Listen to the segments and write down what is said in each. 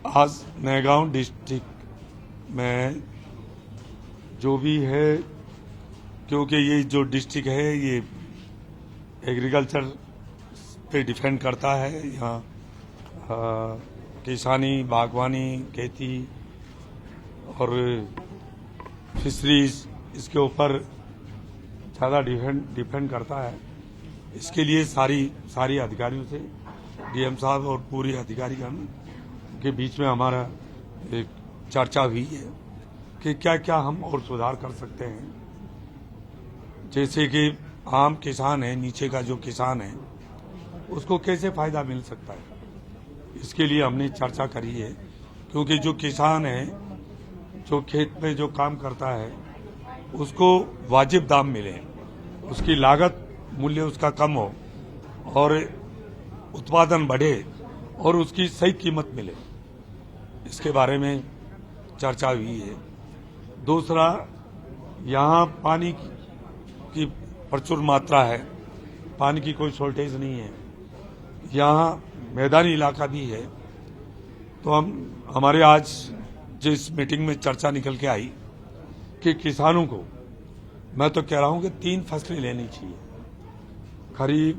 आज नौगांव डिस्ट्रिक्ट में जो भी है, क्योंकि ये जो डिस्ट्रिक्ट है ये एग्रीकल्चर पे डिपेंड करता है। यहाँ किसानी, बागवानी, खेती और फिशरीज इसके ऊपर ज़्यादा डिपेंड करता है। इसके लिए सारी अधिकारियों से डीएम साहब और पूरे अधिकारीगण के बीच में हमारा एक चर्चा हुई है कि क्या क्या हम और सुधार कर सकते हैं। जैसे कि आम किसान है, नीचे का जो किसान है उसको कैसे फायदा मिल सकता है, इसके लिए हमने चर्चा करी है। क्योंकि जो किसान है, जो खेत में जो काम करता है, उसको वाजिब दाम मिले, उसकी लागत मूल्य उसका कम हो और उत्पादन बढ़े और उसकी सही कीमत मिले, इसके बारे में चर्चा हुई है। दूसरा, यहाँ पानी की प्रचुर मात्रा है, पानी की कोई शॉर्टेज नहीं है, यहाँ मैदानी इलाका भी है। तो हमारे आज जिस मीटिंग में चर्चा निकल के आई कि किसानों को, मैं तो कह रहा हूं कि 3 फसलें लेनी चाहिए, खरीफ,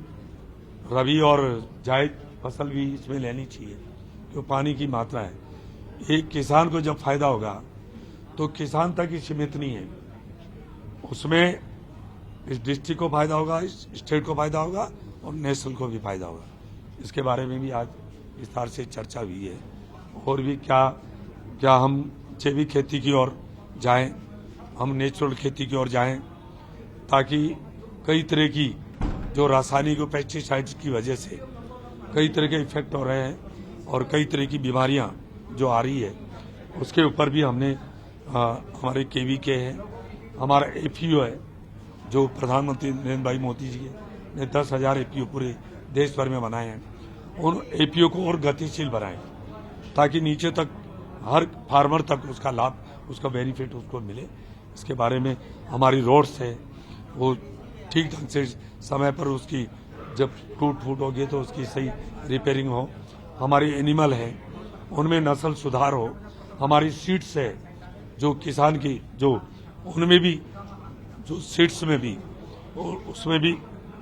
रबी और जायद फसल भी इसमें लेनी चाहिए, क्यों पानी की मात्रा है। एक किसान को जब फायदा होगा तो किसान तक ही सीमित नहीं है, उसमें इस डिस्ट्रिक्ट को फायदा होगा, इस स्टेट को फायदा होगा और नेशनल को भी फायदा होगा। इसके बारे में भी आज विस्तार से चर्चा हुई है। और भी क्या हम जैविक खेती की ओर जाएं, हम नेचुरल खेती की ओर जाएं, ताकि कई तरह की जो रासायनिक और पेस्टिसाइड्स की वजह से कई तरह के इफेक्ट हो रहे हैं और कई तरह की बीमारियां जो आ रही है, उसके ऊपर भी हमने हमारे केवीके है, हमारा एपीओ है, जो प्रधानमंत्री नरेंद्र भाई मोदी जी ने 10,000 एपीओ पूरे देश भर में बनाए हैं, उन एपीओ को और गतिशील बनाएं ताकि नीचे तक हर फार्मर तक उसका लाभ, उसका बेनिफिट उसको मिले। इसके बारे में हमारी रोड्स है, वो ठीक ढंग से समय पर उसकी जब टूट फूट होगी तो उसकी सही रिपेयरिंग हो। हमारी एनिमल है, उनमें नस्ल सुधार हो। हमारी सीड्स है, जो किसान की जो उनमें भी जो सीड्स में भी और उसमें भी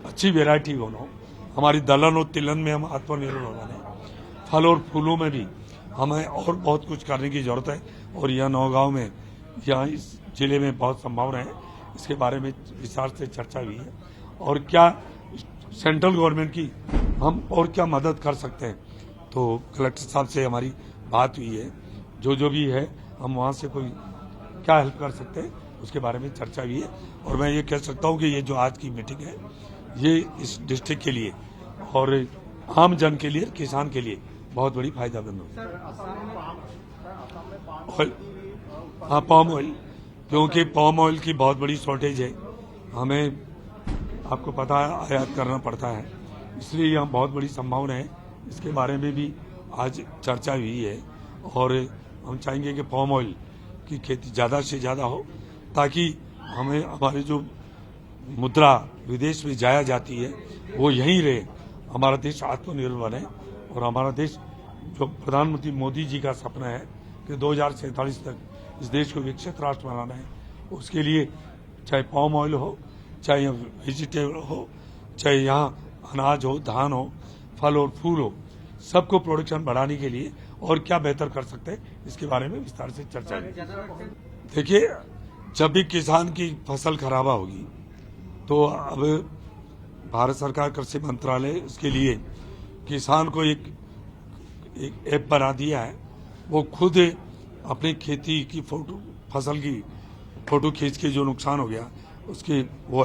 अच्छी वेराइटी होना। हमारी दलहन और तिलहन में हम आत्मनिर्भर होना है। फल और फूलों में भी हमें और बहुत कुछ करने की जरूरत है और यह नौगांव में, यहाँ इस जिले में बहुत संभावना है। इसके बारे में विस्तार से चर्चा हुई है और क्या सेंट्रल गवर्नमेंट की हम और क्या मदद कर सकते हैं। तो कलेक्टर साहब से हमारी बात हुई है, जो भी है हम वहाँ से कोई क्या हेल्प कर सकते हैं उसके बारे में चर्चा हुई है। और मैं ये कह सकता हूँ कि ये जो आज की मीटिंग है, ये इस डिस्ट्रिक्ट के लिए और आम जन के लिए, किसान के लिए बहुत बड़ी फायदेमंद होगी। हाँ, पाम ऑयल, क्योंकि पाम ऑयल की बहुत बड़ी शॉर्टेज है, हमें आपको पता है आयात करना पड़ता है, इसलिए यहाँ बहुत बड़ी संभावना है। इसके बारे में भी आज चर्चा हुई है और हम चाहेंगे कि पाम ऑयल की खेती ज़्यादा से ज़्यादा हो, ताकि हमें हमारे जो मुद्रा विदेश में जाया जाती है वो यहीं रहे, हमारा देश आत्मनिर्भर बने और हमारा देश, जो प्रधानमंत्री मोदी जी का सपना है कि 2047 तक इस देश को विकसित राष्ट्र बनाना है, उसके लिए चाहे पाम ऑयल हो, चाहे वेजिटेबल हो, चाहे यहाँ अनाज हो, धान हो, फल और फूल हो, सबको प्रोडक्शन बढ़ाने के लिए और क्या बेहतर कर सकते हैं, इसके बारे में विस्तार से चर्चा की। देखिए, जब भी किसान की फसल खराबा होगी तो अब भारत सरकार कृषि मंत्रालय इसके लिए किसान को एक ऐप बना दिया है। वो खुद अपनी खेती की फोटो, फसल की फोटो खींच के जो नुकसान हो गया उसके वो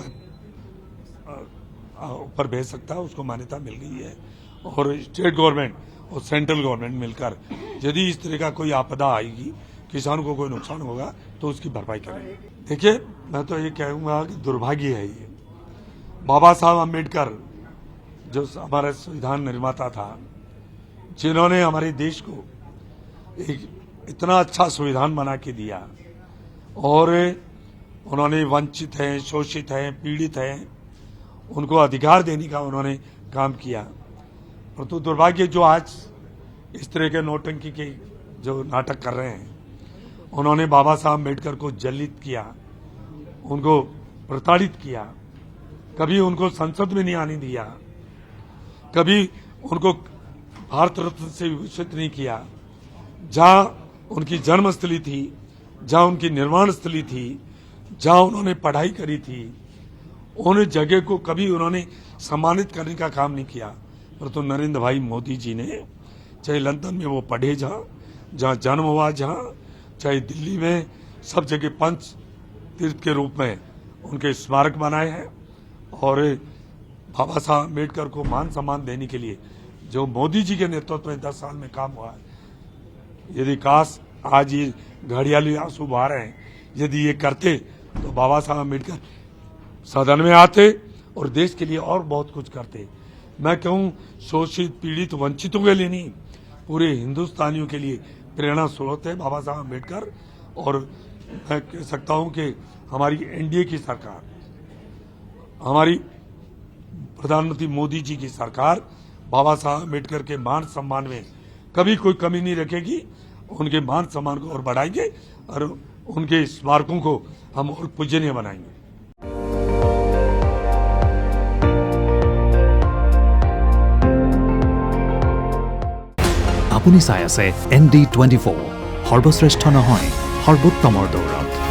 ऊपर भेज सकता है, उसको मान्यता मिल गई है। और स्टेट गवर्नमेंट और सेंट्रल गवर्नमेंट मिलकर यदि इस तरह का कोई आपदा आएगी, किसानों को कोई नुकसान होगा, तो उसकी भरपाई करेंगे। देखिए, मैं तो ये कहूँगा कि दुर्भाग्य है ये, बाबा साहब अम्बेडकर जो हमारा संविधान निर्माता था, जिन्होंने हमारे देश को एक इतना अच्छा संविधान बना के दिया और उन्होंने वंचित हैं, शोषित हैं, पीड़ित हैं, उनको अधिकार देने का उन्होंने काम किया। परंतु दुर्भाग्य जो आज इस तरह के नौटंकी के जो नाटक कर रहे हैं, उन्होंने बाबा साहब अम्बेडकर को जलित किया, उनको प्रताड़ित किया, कभी उनको संसद में नहीं आने दिया, कभी उनको भारत रत्न से विभूषित नहीं किया। जहां उनकी जन्मस्थली थी, जहां उनकी निर्माण स्थली थी, जहां उन्होंने पढ़ाई करी थी, उन जगह को कभी उन्होंने सम्मानित करने का काम नहीं किया। परंतु नरेंद्र भाई मोदी जी ने, चाहे लंदन में वो पढ़े, जहां जन्म हुआ, चाहे दिल्ली में, सब जगह पंच तीर्थ के रूप में उनके स्मारक बनाए हैं। और बाबा साहब अम्बेडकर को मान सम्मान देने के लिए जो मोदी जी के नेतृत्व में 10 साल में काम हुआ है, यदि काश आज ये घड़ियाली आंसू बहा रहे हैं, यदि ये करते तो बाबा साहब अम्बेडकर सदन में आते और देश के लिए और बहुत कुछ करते। मैं कहूँ शोषित, पीड़ित, वंचितों के लिए नहीं, पूरे हिंदुस्तानियों के लिए प्रेरणा स्रोत है बाबा साहब अम्बेडकर। और मैं कह सकता हूँ कि हमारी एनडीए की सरकार, हमारी प्रधानमंत्री मोदी जी की सरकार बाबा साहब अम्बेडकर के मान सम्मान में कभी कोई कमी नहीं रखेगी। उनके मान सम्मान को और बढ़ाएंगे और उनके स्मारकों को हम और पूजनीय बनाएंगे। আপুনি চাই আছে ND24 সৰ্বশ্ৰেষ্ঠ নহয় সৰ্বোত্তমৰ দৌৰত।